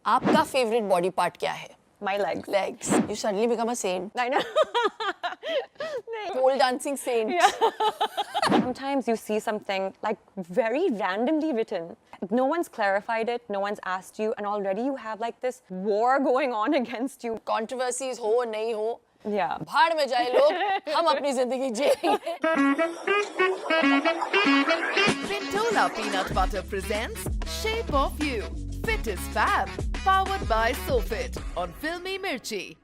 आपका favorite body part क्या है? My legs. Legs. You suddenly become a saint. I know. Pole dancing saint. Sometimes you see something like very randomly written. No one's clarified it, no one's asked you, and already you have like this war going on against you. Controversies हो नहीं हो, Yeah. भाड़ में जाए लोग, हम अपनी जिंदगी जिएंगे. Pintola Peanut Butter presents Shape of You. Fit is Fab. Powered by SoFit on Filmy Mirchi.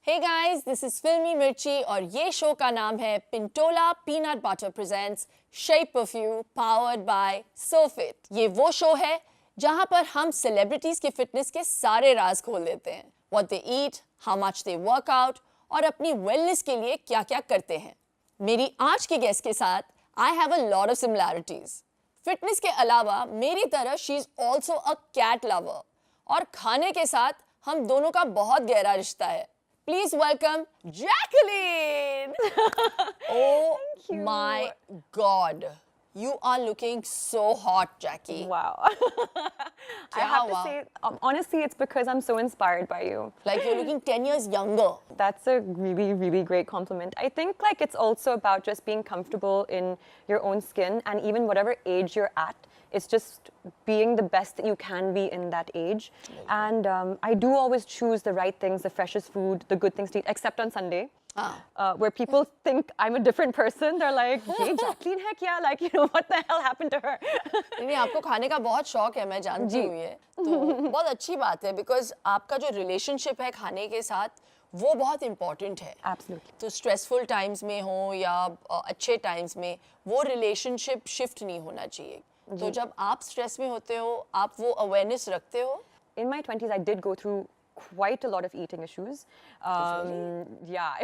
Hey guys, this is Filmy Mirchi और ये शो का नाम है Pintola Peanut Butter Presents Shape of You powered by SoFit. ये वो show है जहाँ पर हम सेलिब्रिटीज के फिटनेस के सारे राज खोल देते हैं. What they eat, how much they work out और अपनी वेलनेस के लिए क्या-क्या करते हैं. मेरी आज के गेस्ट के साथ I have a lot of similarities. Fitness के अलावा मेरी तरह she is also a cat lover और खाने के साथ हम दोनों का बहुत गहरा रिश्ता है. Please welcome Jacqueline. Oh my God, you are looking so hot, Jackie. Wow. I have to say, honestly, it's because I'm so inspired by you. Like you're looking 10 years younger. That's a really, really great compliment. I think like it's also about just being comfortable in your own skin, and even whatever age you're at, it's just being the best that you can be in that age. And I do always choose the right things, the freshest food, the good things to eat, except on Sunday. Where people think I'm a different person. They're like, ये Jacqueline है क्या? Like, you know, what the hell happened to her? नहीं, आपको खाने का बहुत शौक है, मैं जानती हूँ ये. तो बहुत अच्छी बात है, because आपका जो relationship है खाने के साथ, वो बहुत important है. Absolutely. तो stressful times में हो या अच्छे times में, वो relationship shift नहीं होना चाहिए. तो जब आप stress में होते हो, आप वो awareness रखते हो? In my 20s, I did go through quite a lot of eating issues. Yeah.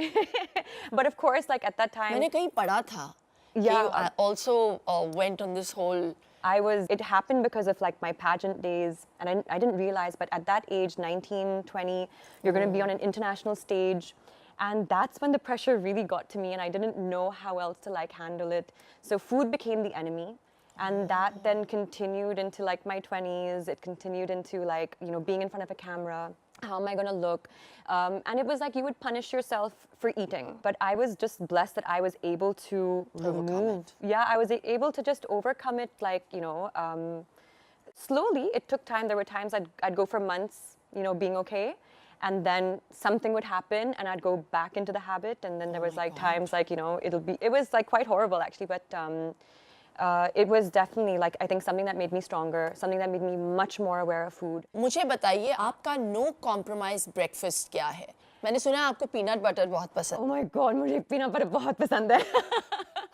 But of course, like at that time, मैंने कहीं पढ़ा था. Yeah. I also went on this whole. It happened because of like my pageant days, and I didn't realize, but at that age, 19, 20, you're going to be on an international stage. And that's when the pressure really got to me, and I didn't know how else to like handle it. So food became the enemy. And that then continued into like my 20s. It continued into like, you know, being in front of a camera. How am I going to look? And it was like you would punish yourself for eating. But I was just blessed that I was able to remove. Yeah, I was able to just overcome it, like, you know, slowly. It took time. There were times I'd go for months, you know, being okay. And then something would happen and I'd go back into the habit. And then there was like times like, you know, it was like quite horrible actually. But it was definitely like, I think something that made me stronger, something that made me much more aware of food. मुझे बताइए आपका no compromise breakfast क्या है? मैंने सुना है आपको peanut butter बहुत पसंद. Oh my God, मुझे peanut butter बहुत पसंद है.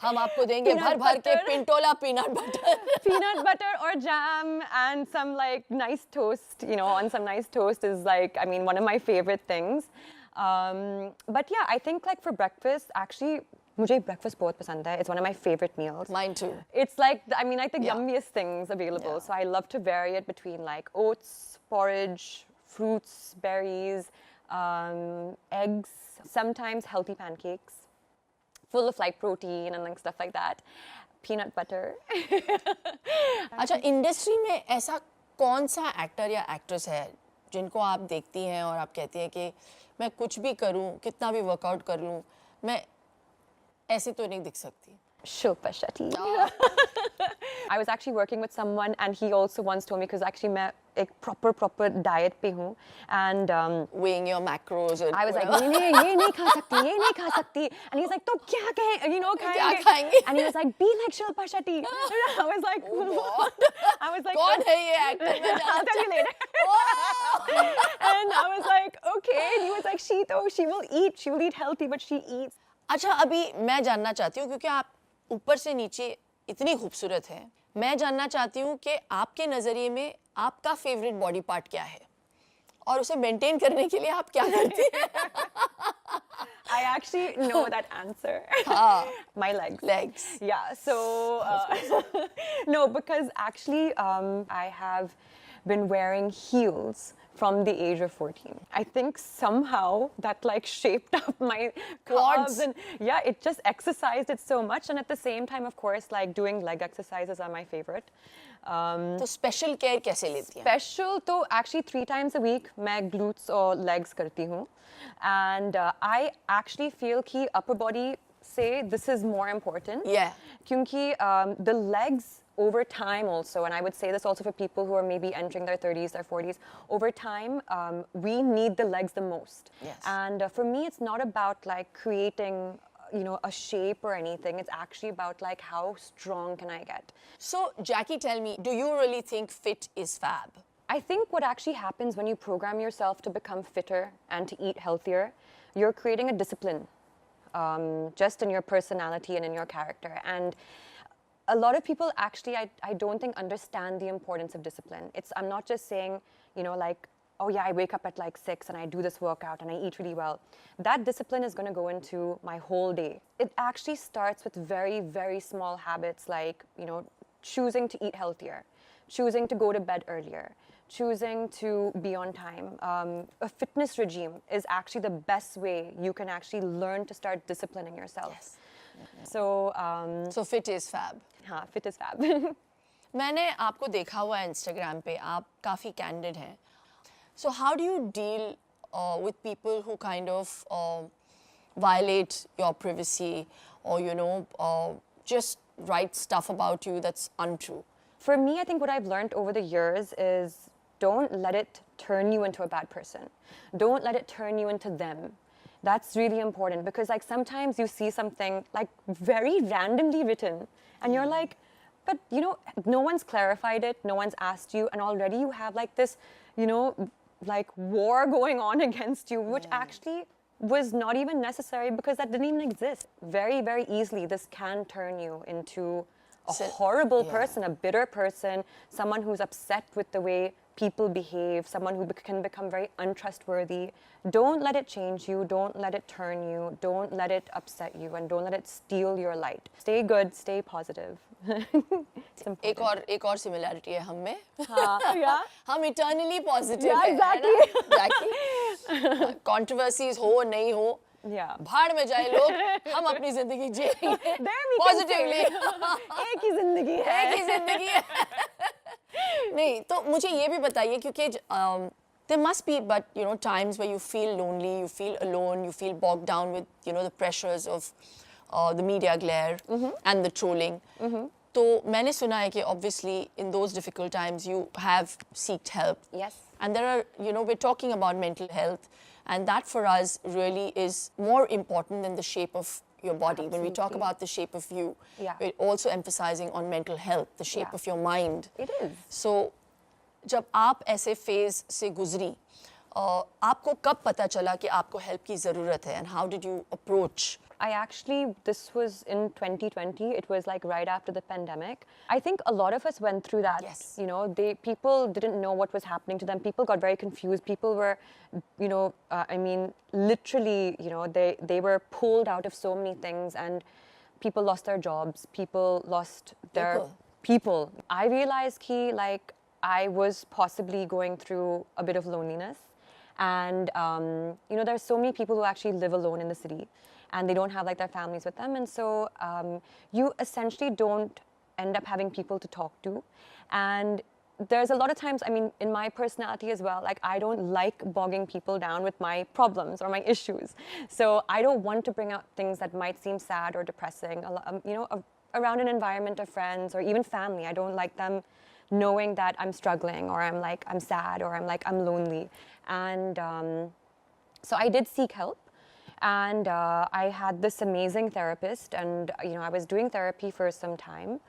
हम आपको देंगे भर के Pintola peanut butter. Peanut butter or jam and some like nice toast, you know, on some nice toast is like, I mean, one of my favorite things. But yeah, I think like for breakfast, actually, मुझे breakfast बहुत पसंद है. It's one of my favorite meals. Mine too. It's like, I mean, like the yummiest things available. Yeah. So I love to vary it between like oats, porridge, fruits, berries, eggs, sometimes healthy pancakes, full of like protein and like stuff like that. Peanut butter. अच्छा, industry में ऐसा कौन सा actor या actress है जिनको आप देखती हैं और आप कहती हैं कि मैं कुछ भी करूं, कितना भी वर्कआउट कर लूं, मैं ऐसे तो नहीं दिख सकती. Shilpa Shetty. I was actually working with someone and he also once told me, because actually मैं एक proper diet पे हूँ, and weighing your macros and I was like, whatever. ये नहीं खा सकती, ये नहीं खा सकती, and he's like, तो क्या कहें, you know, क्या खाएंगे? and he was like, be like Shilpa Shetty. I was like, God. I was like, कौन है ये actor? I'll tell you later. And I was like, okay, and he was like, she will eat healthy, but she eats. अच्छा, अभी मैं जानना चाहती हूँ, क्योंकि आप ऊपर से नीचे इतनी खूबसूरत हैं, मैं जानना चाहती हूँ कि आपके नज़रिए में आपका फेवरेट बॉडी पार्ट क्या है और उसे मेंटेन करने के लिए आप क्या करती हैं? I actually know that answer. My legs. Legs. Yeah, so no, because actually I have been wearing heels from the age of 14. I think somehow that like shaped up my quads, and yeah, it just exercised it so much. And at the same time, of course, like doing leg exercises are my favorite. तो special care कैसे लेती हैं? Special तो actually 3 times a week मैं glutes और legs करती हूँ. And I actually feel कि upper body से this is more important. Yeah. क्योंकि the legs over time also, and I would say this also for people who are maybe entering their 30s, their 40s, over time, we need the legs the most. Yes. And for me, it's not about like creating, you know, a shape or anything. It's actually about like how strong can I get. So Jackie, tell me, do you really think fit is fab? I think what actually happens when you program yourself to become fitter and to eat healthier, you're creating a discipline just in your personality and in your character. And a lot of people actually, I don't think, understand the importance of discipline. I'm not just saying, you know, like, oh yeah, I wake up at like 6 and I do this workout and I eat really well. That discipline is going to go into my whole day. It actually starts with very, very small habits like, you know, choosing to eat healthier, choosing to go to bed earlier, choosing to be on time. A fitness regime is actually the best way you can actually learn to start disciplining yourself. Yes. So fit is fab. हाँ, fit is fab. मैंने आपको देखा हुआ है Instagram पे, आप काफ़ी candid हैं. So how do you deal with people who kind of violate your privacy or, you know, just write stuff about you that's untrue? For me, I think what I've learned over the years is don't let it turn you into a bad person. Don't let it turn you into them. That's really important because like sometimes you see something like very randomly written and you're like, but you know, no one's clarified it, no one's asked you, and already you have like this, you know, like war going on against you, which actually was not even necessary because that didn't even exist. Very, very easily, this can turn you into a horrible person, a bitter person, someone who's upset with the way people behave, someone who can become very untrustworthy. Don't let it change you, don't let it turn you, don't let it upset you, and don't let it steal your light. Stay good, stay positive. एक और similarity है हम में. Yeah. हम eternally positive Yeah, हैं, exactly. है ना? Jackie? Controversies हो नहीं हो, Yeah. भाड़ में जाए लोग, हम अपनी जिंदगी जिएंगे. There we can Positively. say, एक ही जिंदगी है. एक ही जिंदगी है. नहीं, तो मुझे ये भी बताइए क्योंकि there must be, but you know, times where you feel lonely, you feel alone, you feel bogged down with, you know, the pressures of the media glare and the trolling. तो मैंने सुना है कि obviously in those difficult times you have sought help. Yes. And there are, you know, we're talking about mental health, and that for us really is more important than the shape of your body. When we talk Absolutely. about the shape of you, Yeah. we're also emphasizing on mental health, the shape Yeah. of your mind. It is. So, जब आप ऐसे phase से गुजरी, आपको कब पता चला कि आपको हेल्प की ज़रूरत है, and how did you approach? I actually, this was in 2020. It was like right after the pandemic. I think a lot of us went through that. Yes. You know, people didn't know what was happening to them. People got very confused. People were, you know, I mean, literally, you know, they were pulled out of so many things, and people lost their jobs. People lost their people. I realized like I was possibly going through a bit of loneliness. And, you know, there's so many people who actually live alone in the city and they don't have like their families with them. And so you essentially don't end up having people to talk to. And there's a lot of times, I mean, in my personality as well, like I don't like bogging people down with my problems or my issues. So I don't want to bring out things that might seem sad or depressing, you know, around an environment of friends or even family. I don't like them knowing that I'm struggling or I'm sad or I'm lonely. And so I did seek help, and I had this amazing therapist, and you know, I was doing therapy for some time,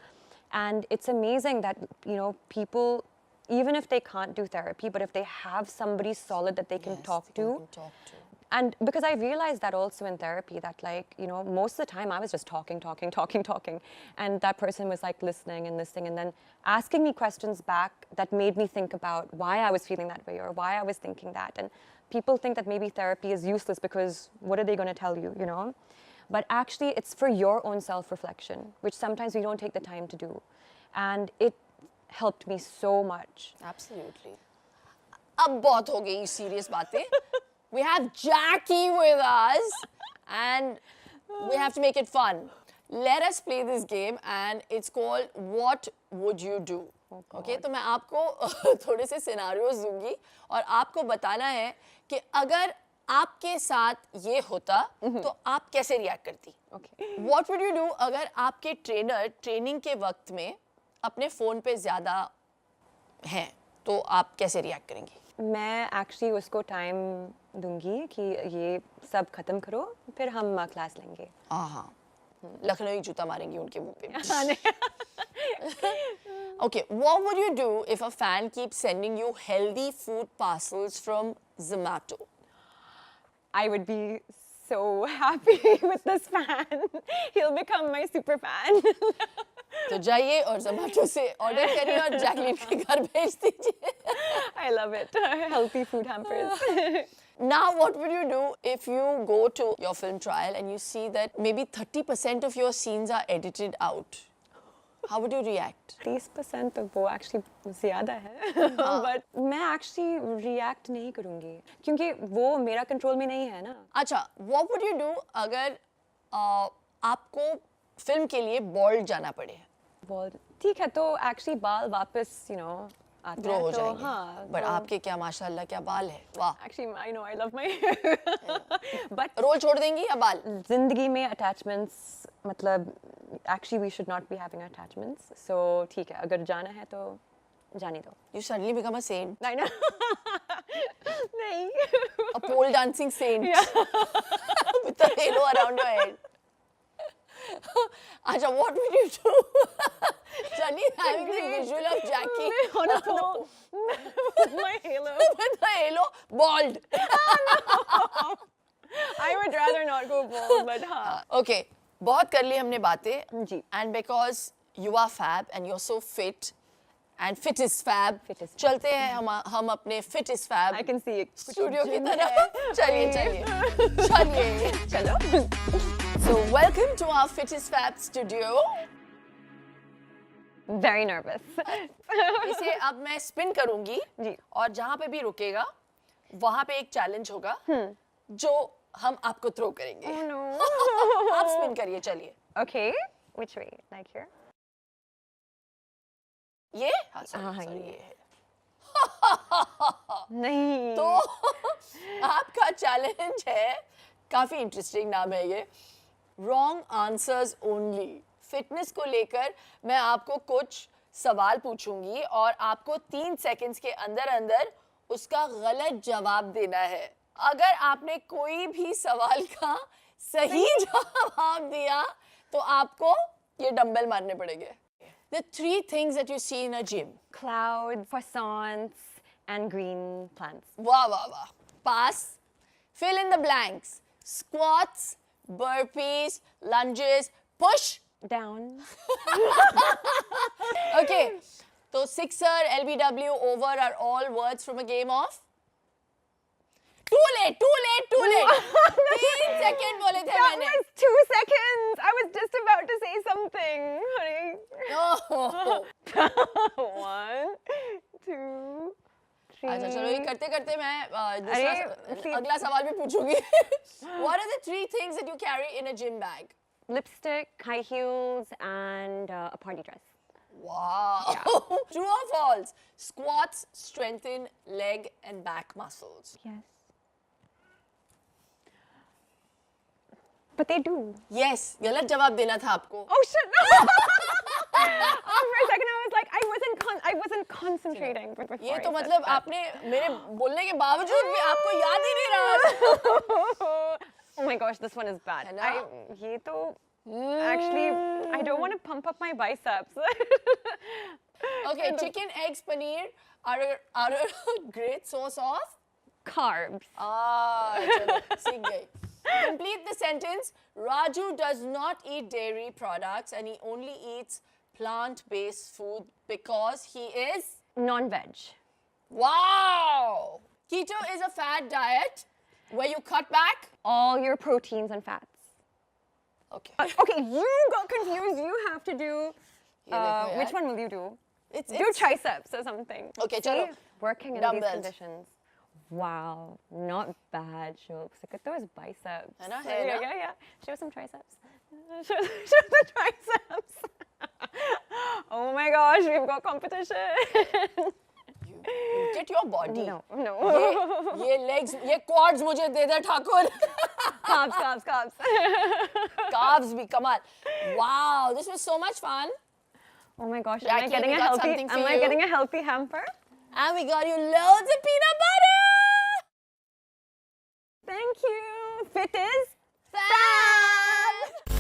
and it's amazing that, you know, people, even if they can't do therapy, but if they have somebody solid that they can talk to. And because I realized that also in therapy, that like, you know, most of the time I was just talking. And that person was like listening and then asking me questions back that made me think about why I was feeling that way or why I was thinking that. And people think that maybe therapy is useless because what are they going to tell you, you know? But actually it's for your own self-reflection, which sometimes we don't take the time to do. And helped me so much. Absolutely. अब बहुत हो गई serious बातें. We have Jackie with us and we have to make it fun. Let us play this game and it's called What Would You Do? Okay, तो मैं आपको थोड़े से scenarios दूंगी और आपको बताना है कि अगर आपके साथ ये होता तो आप कैसे रिएक्ट करती? Okay. What would you do अगर आपके ट्रेनर ट्रेनिंग के वक्त में अपने फ़ोन पे ज़्यादा हैं तो आप कैसे रिएक्ट करेंगी? मैं एक्चुअली उसको टाइम दूंगी कि ये सब खत्म करो फिर हम क्लास लेंगे. हाँ, लखनऊ जूता मारेंगी उनके मुंह पे. Okay, what would you do if a fan keeps sending you healthy food parcels from Zomato? I would be so happy with this fan. He'll become my super fan. तो जाइए और Zomato से ऑर्डर करिए और Jacqueline के घर भेज दीजिए. I love it. Healthy food hampers. Now, what would you do if you go to your film trial and you see that maybe 30% of your scenes are edited out? How would you react? 30% तो वो actually ज़्यादा है. But मैं actually react नहीं करूँगी क्योंकि वो मेरा control में नहीं है ना. अच्छा, what would you do अगर आपको फिल्म के लिए बॉल्ड जाना पड़े? Bald. ठीक है तो actually बाल वापस आते ग्रो हैं हो तो जाएंगे. हाँ. बट आपके क्या माशाल्लाह क्या बाल है. वाह. Actually, I know I love my hair. But role छोड़ देंगी या बाल? जिंदगी में attachments मतलब actually we should not be having attachments. So ठीक है अगर जाना है तो जाने दो. You suddenly become a saint. I know. नहीं. A pole dancing saint. With a halo around your head. Acha, what would you do? Sunny having the visual of Jackie On a pole. With my halo. with a halo, bald. I would rather not go bald, but हाँ. Okay, बहुत कर ली हमने बातें. जी. And because you are fab and you're so fit and fit is fab. Fit is fab. चलते हैं हम अपने fit is fab I can see it. Studio की तरफ. चलिए. चलो. So welcome to our fit is fab studio. Very nervous. इसे अब मैं स्पिन करूंगी जी. और जहाँ पे भी रुकेगा वहाँ पे एक चैलेंज होगा जो हम आपको थ्रो करेंगे. Oh no. आप स्पिन करिए. चलिए. Okay. Which way? Like here? ये हाँ, हाँ, sorry, ये. ये है. नहीं. तो आपका चैलेंज है, काफी इंटरेस्टिंग नाम है ये, रॉन्ग आंसर्स ओनली. फिटनेस को लेकर मैं आपको कुछ सवाल पूछूंगी और आपको 3 सेकंड्स के अंदर अंदर उसका गलत जवाब देना है. अगर आपने कोई भी सवाल का सही जवाब दिया तो आपको ये डंबल मारने पड़ेंगे. The 3 things that you see in a gym. Clouds, croissants, and green plants. वाह वाह वाह. Pass. Fill in the blanks. Squats, burpees, lunges, push. Down. Okay. So sixer, LBW, over are all words from a game of. Too late. 3 second बोले थे That मैंने. was 2 seconds. I was just about to say something, honey. No. 1, 2, 3. अच्छा चलो ये करते करते मैं अरे, अगला सवाल भी पूछूंगी. What are the 3 things that you carry in a gym bag? Lipstick, high heels, and a party dress. Wow. True or false? Squats strengthen leg and back muscles. Yes. But they do. Yes. गलत जवाब देना था आपको. Oh shit! For a second, I was like, I wasn't concentrating. Before ये I तो said मतलब that. आपने मेरे बोलने के बावजूद भी आपको याद ही नहीं रहा. Oh my gosh, this one is bad. है ना? ये तो actually, I don't want to pump up my biceps. Okay, chicken, eggs, paneer are a great source of. Carbs. चलो सीख गई. Complete the sentence. Raju does not eat dairy products and he only eats plant-based food because he is. Non-veg. Wow! Keto is a fad diet where you cut back. All your proteins and fats. Okay. Okay, you got confused. You have to do. ये देखो यार. Which one will you do? Do triceps or something. Okay, See? chalo. Working in Dumbbells. these conditions. Wow, not bad, Shobs. Look at those biceps. I know, Yeah, hai na? yeah. Show some triceps. Show the triceps. Oh my gosh, we've got competition. Look at your body. No. ये legs, ये quads मुझे दे दे Thakur. Carbs. Calves भी कमाल. Wow, this was so much fun. Oh my gosh, Jackie, we got something for am I you. getting a healthy hamper? And we got you loads of peanut butter. Thank you. Fit is Fab!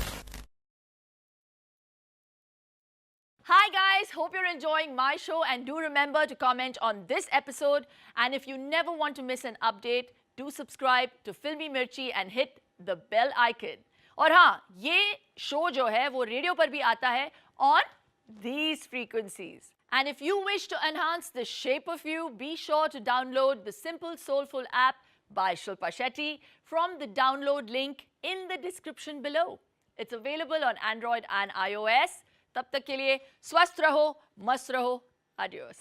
Hi guys, hope you're enjoying my show and do remember to comment on this episode, and if you never want to miss an update, do subscribe to Filmy Mirchi and hit the bell icon. और हाँ, ये show जो है वो radio पर भी आता है on these frequencies. And if you wish to enhance the shape of you, be sure to download the Simple Soulful app by Shilpa Shetty from the download link in the description below. It's available on Android and iOS. तब तक के लिए स्वस्थ रहो, मस्त रहो, adios.